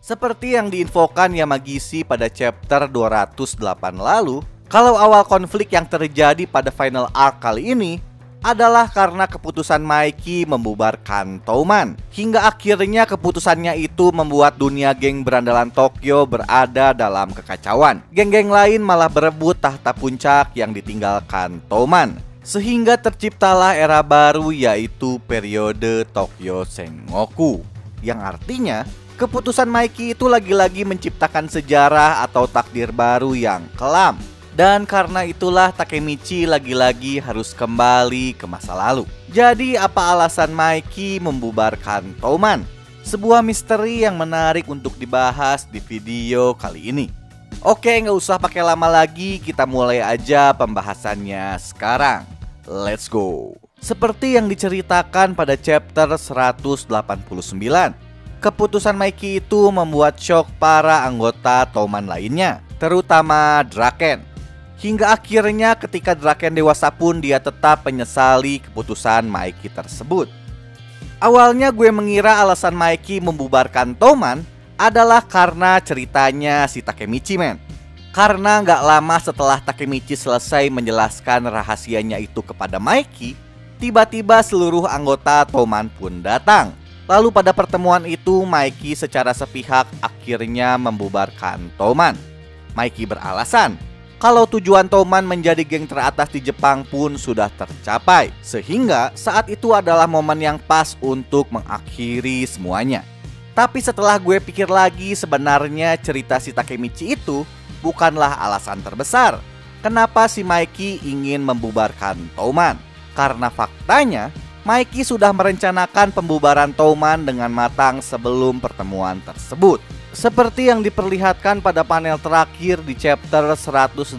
Seperti yang diinfokan Yamagishi pada chapter 208 lalu, kalau awal konflik yang terjadi pada final arc kali ini adalah karena keputusan Mikey membubarkan Toman. Hingga akhirnya keputusannya itu membuat dunia geng berandalan Tokyo berada dalam kekacauan. Geng-geng lain malah berebut tahta puncak yang ditinggalkan Toman. Sehingga terciptalah era baru, yaitu periode Tokyo Sengoku. Yang artinya keputusan Mikey itu lagi-lagi menciptakan sejarah atau takdir baru yang kelam. Dan karena itulah Takemichi lagi-lagi harus kembali ke masa lalu. Jadi apa alasan Mikey membubarkan Toman? Sebuah misteri yang menarik untuk dibahas di video kali ini. Oke, nggak usah pakai lama lagi, kita mulai aja pembahasannya sekarang. Let's go. Seperti yang diceritakan pada chapter 189, keputusan Mikey itu membuat shock para anggota Toman lainnya, terutama Draken. Hingga akhirnya ketika Draken dewasa pun dia tetap menyesali keputusan Mikey tersebut. Awalnya gue mengira alasan Mikey membubarkan Toman adalah karena ceritanya si Takemichi, men. Karena gak lama setelah Takemichi selesai menjelaskan rahasianya itu kepada Mikey, tiba-tiba seluruh anggota Toman pun datang. Lalu pada pertemuan itu Mikey secara sepihak akhirnya membubarkan Toman. Mikey beralasan kalau tujuan Toman menjadi geng teratas di Jepang pun sudah tercapai, sehingga saat itu adalah momen yang pas untuk mengakhiri semuanya. Tapi setelah gue pikir lagi, sebenarnya cerita si Takemichi itu bukanlah alasan terbesar kenapa si Mikey ingin membubarkan Toman. Karena faktanya Mikey sudah merencanakan pembubaran Toman dengan matang sebelum pertemuan tersebut. Seperti yang diperlihatkan pada panel terakhir di chapter 186,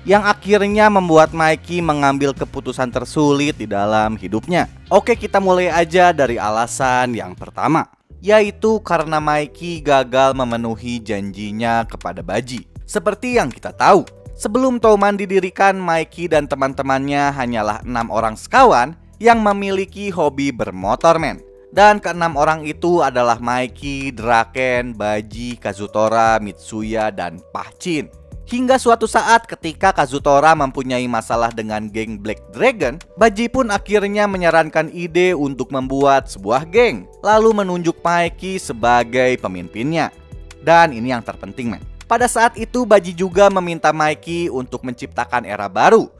yang akhirnya membuat Mikey mengambil keputusan tersulit di dalam hidupnya. Oke, kita mulai aja dari alasan yang pertama, yaitu karena Mikey gagal memenuhi janjinya kepada Baji. Seperti yang kita tahu, sebelum Toman didirikan, Mikey dan teman-temannya hanyalah 6 orang sekawan yang memiliki hobi bermotor, men. Dan ke-6 orang itu adalah Mikey, Draken, Baji, Kazutora, Mitsuya, dan Pahchin. Hingga suatu saat ketika Kazutora mempunyai masalah dengan geng Black Dragon, Baji pun akhirnya menyarankan ide untuk membuat sebuah geng, lalu menunjuk Mikey sebagai pemimpinnya. Dan ini yang terpenting, men. Pada saat itu Baji juga meminta Mikey untuk menciptakan era baru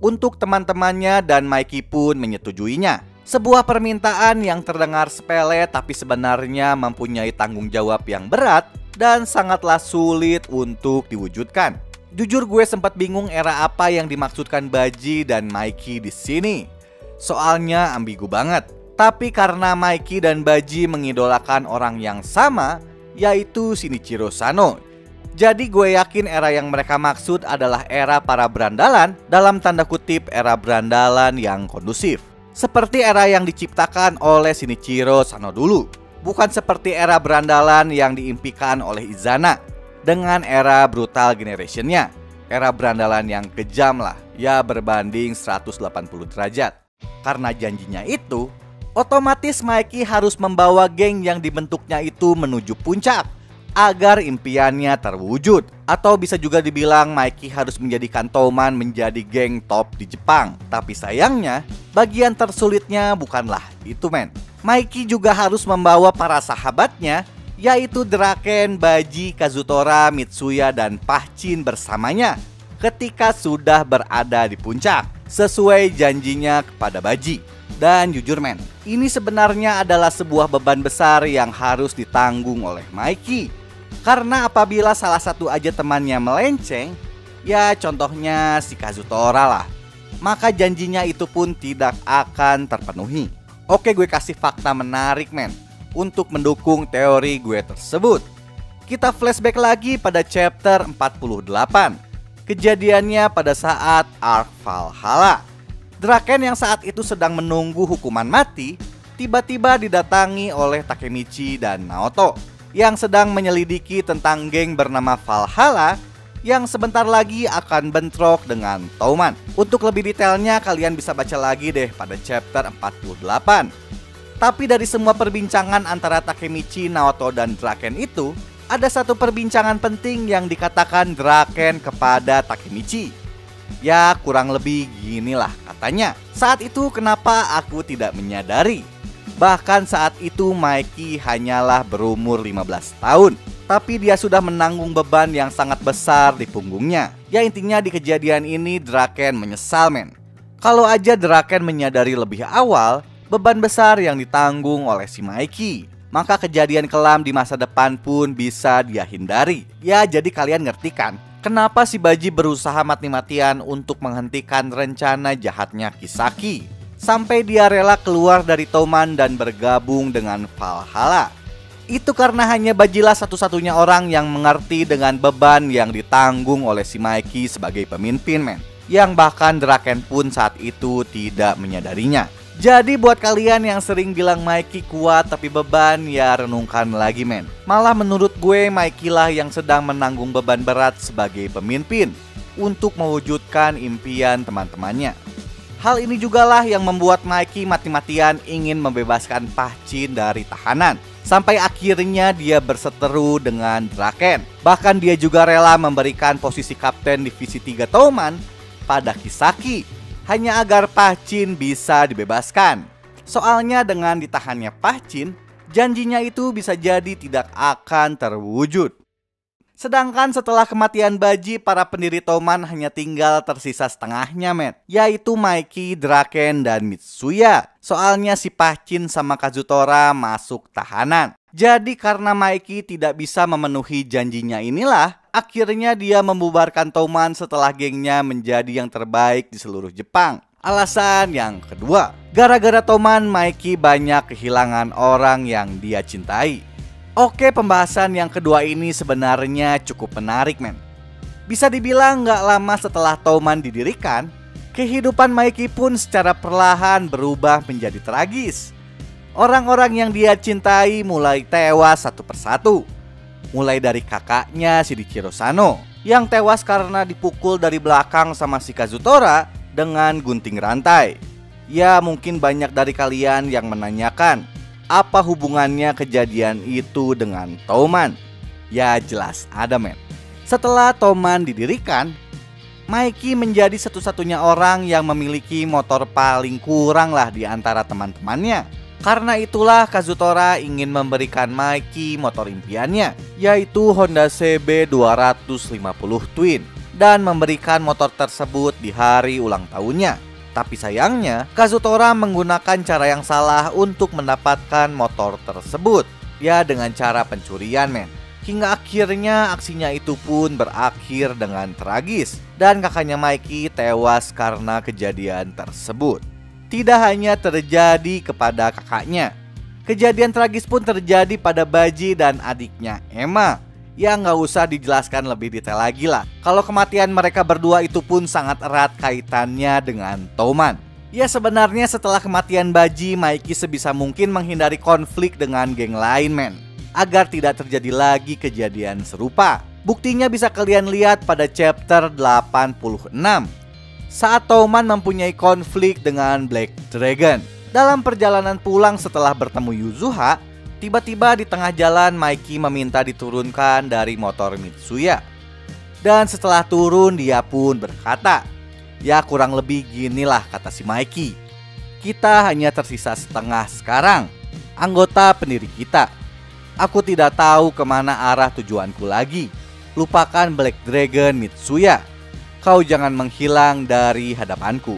untuk teman-temannya, dan Mikey pun menyetujuinya. Sebuah permintaan yang terdengar sepele tapi sebenarnya mempunyai tanggung jawab yang berat dan sangatlah sulit untuk diwujudkan. Jujur gue sempat bingung era apa yang dimaksudkan Baji dan Mikey di sini. Soalnya ambigu banget. Tapi karena Mikey dan Baji mengidolakan orang yang sama, yaitu Shinichiro Sano, jadi gue yakin era yang mereka maksud adalah era para berandalan, dalam tanda kutip era berandalan yang kondusif. Seperti era yang diciptakan oleh Shinichiro Sano dulu, bukan seperti era berandalan yang diimpikan oleh Izana dengan era brutal generationnya. Era berandalan yang kejam lah, ya berbanding 180 derajat. Karena janjinya itu, otomatis Mikey harus membawa geng yang dibentuknya itu menuju puncak agar impiannya terwujud. Atau bisa juga dibilang Mikey harus menjadikan Toman menjadi geng top di Jepang. Tapi sayangnya, bagian tersulitnya bukanlah itu, men. Mikey juga harus membawa para sahabatnya, yaitu Draken, Baji, Kazutora, Mitsuya, dan Pahchin bersamanya ketika sudah berada di puncak, sesuai janjinya kepada Baji. Dan jujur, men, ini sebenarnya adalah sebuah beban besar yang harus ditanggung oleh Mikey. Karena apabila salah satu aja temannya melenceng, ya contohnya si Kazutora lah, maka janjinya itu pun tidak akan terpenuhi. Oke, gue kasih fakta menarik, men, untuk mendukung teori gue tersebut. Kita flashback lagi pada chapter 48. Kejadiannya pada saat Arc Valhalla. Draken yang saat itu sedang menunggu hukuman mati, tiba-tiba didatangi oleh Takemichi dan Naoto yang sedang menyelidiki tentang geng bernama Valhalla yang sebentar lagi akan bentrok dengan Toman. Untuk lebih detailnya kalian bisa baca lagi deh pada chapter 48. Tapi dari semua perbincangan antara Takemichi, Naoto, dan Draken itu, ada satu perbincangan penting yang dikatakan Draken kepada Takemichi. Ya kurang lebih ginilah katanya. Saat itu kenapa aku tidak menyadari? Bahkan saat itu Mikey hanyalah berumur 15 tahun. Tapi dia sudah menanggung beban yang sangat besar di punggungnya. Ya intinya di kejadian ini Draken menyesal men. Kalau aja Draken menyadari lebih awal beban besar yang ditanggung oleh si Mikey, maka kejadian kelam di masa depan pun bisa dia hindari. Ya jadi kalian ngerti kan kenapa si Baji berusaha mati-matian untuk menghentikan rencana jahatnya Kisaki, sampai dia rela keluar dari Toman dan bergabung dengan Valhalla. Itu karena hanya Bajilah satu-satunya orang yang mengerti dengan beban yang ditanggung oleh si Mikey sebagai pemimpin men, yang bahkan Draken pun saat itu tidak menyadarinya. Jadi buat kalian yang sering bilang Mikey kuat tapi beban, ya renungkan lagi men. Malah menurut gue Mikey lah yang sedang menanggung beban berat sebagai pemimpin untuk mewujudkan impian teman-temannya. Hal ini jugalah yang membuat Mikey mati-matian ingin membebaskan Pahchin dari tahanan, sampai akhirnya dia berseteru dengan Draken. Bahkan dia juga rela memberikan posisi kapten divisi 3 Toman pada Kisaki, hanya agar Pahchin bisa dibebaskan. Soalnya dengan ditahannya Pahchin, janjinya itu bisa jadi tidak akan terwujud. Sedangkan setelah kematian Baji, para pendiri Toman hanya tinggal tersisa setengahnya men, yaitu Mikey, Draken, dan Mitsuya. Soalnya si Pahchin sama Kazutora masuk tahanan. Jadi karena Mikey tidak bisa memenuhi janjinya inilah, akhirnya dia membubarkan Toman setelah gengnya menjadi yang terbaik di seluruh Jepang. Alasan yang kedua, gara-gara Toman, Mikey banyak kehilangan orang yang dia cintai. Oke, pembahasan yang kedua ini sebenarnya cukup menarik men. Bisa dibilang gak lama setelah Toman didirikan, kehidupan Mikey pun secara perlahan berubah menjadi tragis. Orang-orang yang dia cintai mulai tewas satu persatu. Mulai dari kakaknya Shiichiro Sano yang tewas karena dipukul dari belakang sama si Kazutora dengan gunting rantai. Ya mungkin banyak dari kalian yang menanyakan, apa hubungannya kejadian itu dengan Toman? Ya jelas ada men. Setelah Toman didirikan, Mikey menjadi satu-satunya orang yang memiliki motor paling kurang lah di antara teman-temannya. Karena itulah Kazutora ingin memberikan Mikey motor impiannya, yaitu Honda CB 250 Twin, dan memberikan motor tersebut di hari ulang tahunnya. Tapi sayangnya Kazutora menggunakan cara yang salah untuk mendapatkan motor tersebut, ya dengan cara pencurian men. Hingga akhirnya aksinya itu pun berakhir dengan tragis, dan kakaknya Mikey tewas karena kejadian tersebut. Tidak hanya terjadi kepada kakaknya, kejadian tragis pun terjadi pada Baji dan adiknya Emma. Ya nggak usah dijelaskan lebih detail lagi lah, kalau kematian mereka berdua itu pun sangat erat kaitannya dengan Toman. Ya sebenarnya setelah kematian Baji, Mikey sebisa mungkin menghindari konflik dengan geng lain men, agar tidak terjadi lagi kejadian serupa. Buktinya bisa kalian lihat pada chapter 86, saat Toman mempunyai konflik dengan Black Dragon. Dalam perjalanan pulang setelah bertemu Yuzuha, tiba-tiba di tengah jalan Mikey meminta diturunkan dari motor Mitsuya. Dan setelah turun dia pun berkata, ya kurang lebih ginilah kata si Mikey, kita hanya tersisa setengah sekarang, anggota pendiri kita. Aku tidak tahu kemana arah tujuanku lagi. Lupakan Black Dragon Mitsuya. Kau jangan menghilang dari hadapanku.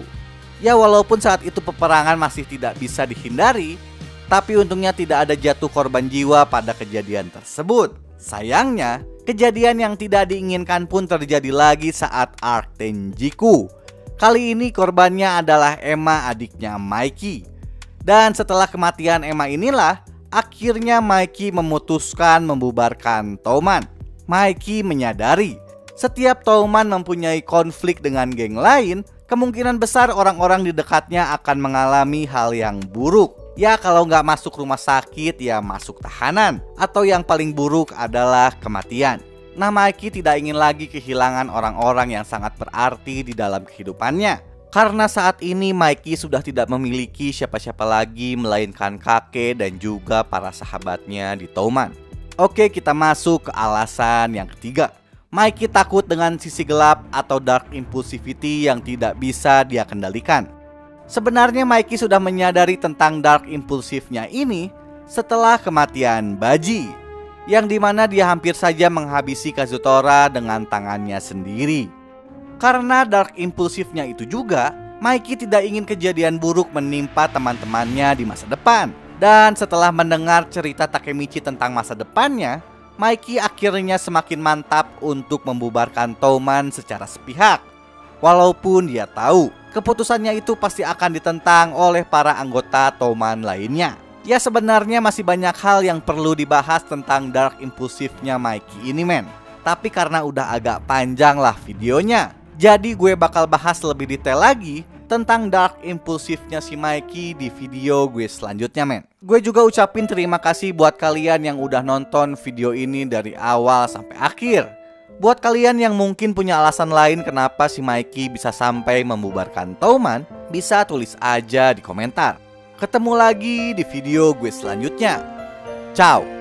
Ya walaupun saat itu peperangan masih tidak bisa dihindari, tapi untungnya tidak ada jatuh korban jiwa pada kejadian tersebut. Sayangnya, kejadian yang tidak diinginkan pun terjadi lagi saat Arc Tenjiku. Kali ini korbannya adalah Emma, adiknya Mikey. Dan setelah kematian Emma inilah, akhirnya Mikey memutuskan membubarkan Toman. Mikey menyadari setiap Toman mempunyai konflik dengan geng lain, kemungkinan besar orang-orang di dekatnya akan mengalami hal yang buruk. Ya kalau nggak masuk rumah sakit ya masuk tahanan, atau yang paling buruk adalah kematian. Nah Mikey tidak ingin lagi kehilangan orang-orang yang sangat berarti di dalam kehidupannya. Karena saat ini Mikey sudah tidak memiliki siapa-siapa lagi melainkan kakek dan juga para sahabatnya di Touman. Oke, kita masuk ke alasan yang ketiga. Mikey takut dengan sisi gelap atau dark impulsivity yang tidak bisa dia kendalikan. Sebenarnya Mikey sudah menyadari tentang dark impulsifnya ini setelah kematian Baji, yang dimana dia hampir saja menghabisi Kazutora dengan tangannya sendiri. Karena dark impulsifnya itu juga, Mikey tidak ingin kejadian buruk menimpa teman-temannya di masa depan. Dan setelah mendengar cerita Takemichi tentang masa depannya, Mikey akhirnya semakin mantap untuk membubarkan Touman secara sepihak. Walaupun dia tahu keputusannya itu pasti akan ditentang oleh para anggota Touman lainnya. Ya, sebenarnya masih banyak hal yang perlu dibahas tentang dark impulsifnya Mikey ini, men. Tapi karena udah agak panjang lah videonya, jadi gue bakal bahas lebih detail lagi tentang dark impulsifnya si Mikey di video gue selanjutnya, men. Gue juga ucapin terima kasih buat kalian yang udah nonton video ini dari awal sampai akhir. Buat kalian yang mungkin punya alasan lain kenapa si Mikey bisa sampai membubarkan Touman, bisa tulis aja di komentar. Ketemu lagi di video gue selanjutnya. Ciao.